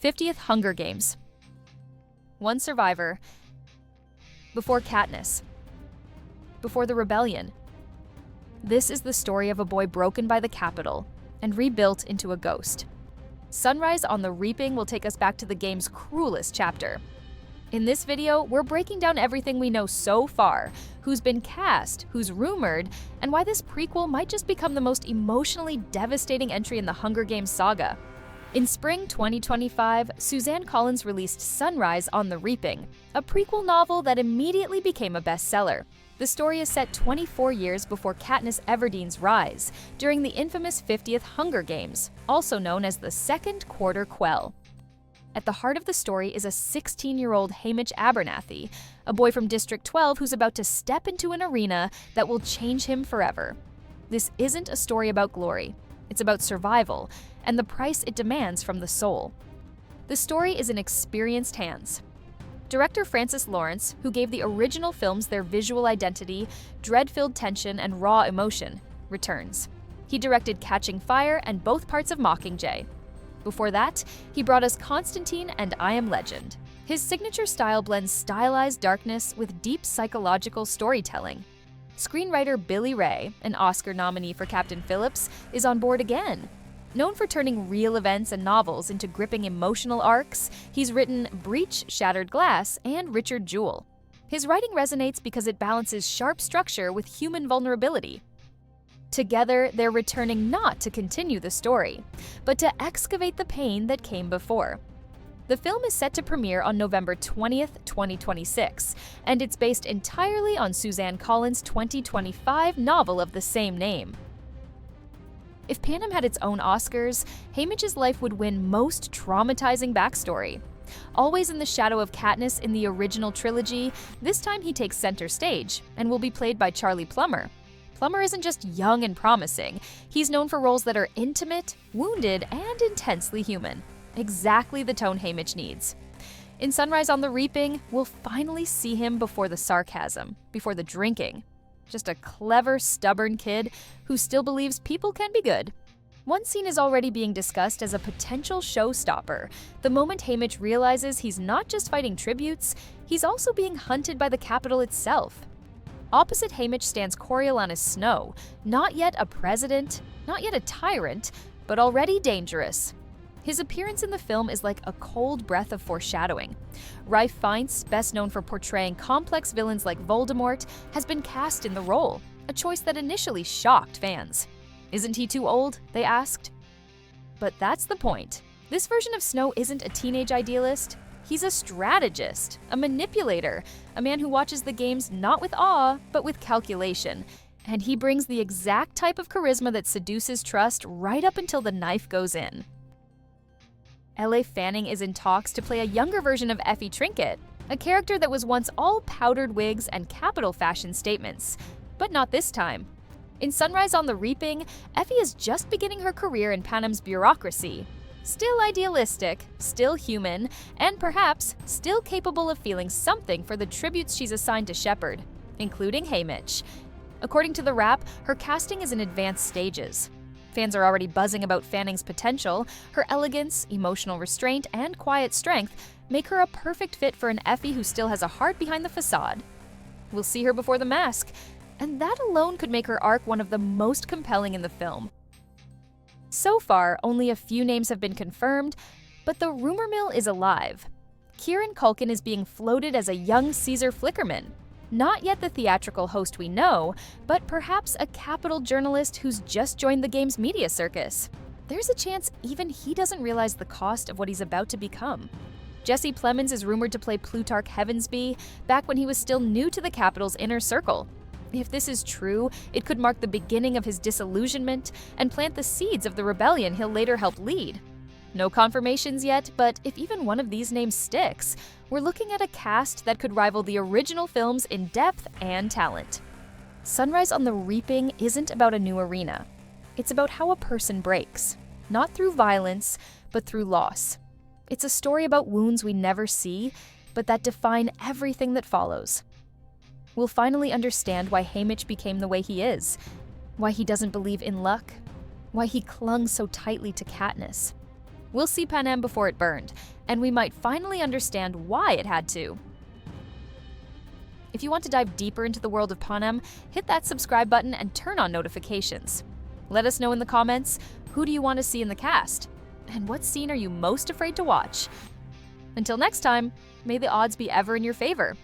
50th Hunger Games. One survivor. Before Katniss. Before the rebellion. This is the story of a boy broken by the Capitol and rebuilt into a ghost. Sunrise on the Reaping will take us back to the game's cruelest chapter. In this video, we're breaking down everything we know so far, who's been cast, who's rumored, and why this prequel might just become the most emotionally devastating entry in the Hunger Games saga. In spring 2025, Suzanne Collins released Sunrise on the Reaping, a prequel novel that immediately became a bestseller. The story is set 24 years before Katniss Everdeen's rise, during the infamous 50th Hunger Games, also known as the Second Quarter Quell. At the heart of the story is a 16-year-old Haymitch Abernathy, a boy from District 12 who's about to step into an arena that will change him forever. This isn't a story about glory. It's about survival, and the price it demands from the soul. The story is in experienced hands. Director Francis Lawrence, who gave the original films their visual identity, dread-filled tension, and raw emotion, returns. He directed Catching Fire and both parts of Mockingjay. Before that, he brought us Constantine and I Am Legend. His signature style blends stylized darkness with deep psychological storytelling. Screenwriter Billy Ray, an Oscar nominee for Captain Phillips, is on board again. Known for turning real events and novels into gripping emotional arcs, he's written Breach, Shattered Glass, and Richard Jewell. His writing resonates because it balances sharp structure with human vulnerability. Together, they're returning not to continue the story, but to excavate the pain that came before. The film is set to premiere on November 20th, 2026, and it's based entirely on Suzanne Collins' 2025 novel of the same name. If Panem had its own Oscars, Haymitch's life would win Most Traumatizing Backstory. Always in the shadow of Katniss in the original trilogy, this time he takes center stage and will be played by Charlie Plummer. Plummer isn't just young and promising. He's known for roles that are intimate, wounded, and intensely human. Exactly the tone Haymitch needs. In Sunrise on the Reaping, we'll finally see him before the sarcasm, before the drinking. Just a clever, stubborn kid who still believes people can be good. One scene is already being discussed as a potential showstopper, the moment Haymitch realizes he's not just fighting tributes, he's also being hunted by the Capitol itself. Opposite Haymitch stands Coriolanus Snow, not yet a president, not yet a tyrant, but already dangerous. His appearance in the film is like a cold breath of foreshadowing. Ralph Fiennes, best known for portraying complex villains like Voldemort, has been cast in the role, a choice that initially shocked fans. Isn't he too old? They asked. But that's the point. This version of Snow isn't a teenage idealist. He's a strategist, a manipulator, a man who watches the games not with awe, but with calculation. And he brings the exact type of charisma that seduces trust right up until the knife goes in. Elle Fanning is in talks to play a younger version of Effie Trinket, a character that was once all powdered wigs and capital fashion statements. But not this time. In Sunrise on the Reaping, Effie is just beginning her career in Panem's bureaucracy. Still idealistic, still human, and perhaps still capable of feeling something for the tributes she's assigned to shepherd, including Haymitch. According to The Wrap, her casting is in advanced stages. Fans are already buzzing about Fanning's potential. Her elegance, emotional restraint, and quiet strength make her a perfect fit for an Effie who still has a heart behind the facade. We'll see her before the mask, and that alone could make her arc one of the most compelling in the film. So far, only a few names have been confirmed, but the rumor mill is alive. Kieran Culkin is being floated as a young Caesar Flickerman. Not yet the theatrical host we know, but perhaps a Capitol journalist who's just joined the game's media circus. There's a chance even he doesn't realize the cost of what he's about to become. Jesse Plemons is rumored to play Plutarch Heavensbee, back when he was still new to the Capitol's inner circle. If this is true, it could mark the beginning of his disillusionment and plant the seeds of the rebellion he'll later help lead. No confirmations yet, but if even one of these names sticks, we're looking at a cast that could rival the original films in depth and talent. Sunrise on the Reaping isn't about a new arena. It's about how a person breaks, not through violence, but through loss. It's a story about wounds we never see, but that define everything that follows. We'll finally understand why Haymitch became the way he is, why he doesn't believe in luck, why he clung so tightly to Katniss. We'll see Panem before it burned, and we might finally understand why it had to. If you want to dive deeper into the world of Panem, hit that subscribe button and turn on notifications. Let us know in the comments, who do you want to see in the cast? And what scene are you most afraid to watch? Until next time, may the odds be ever in your favor.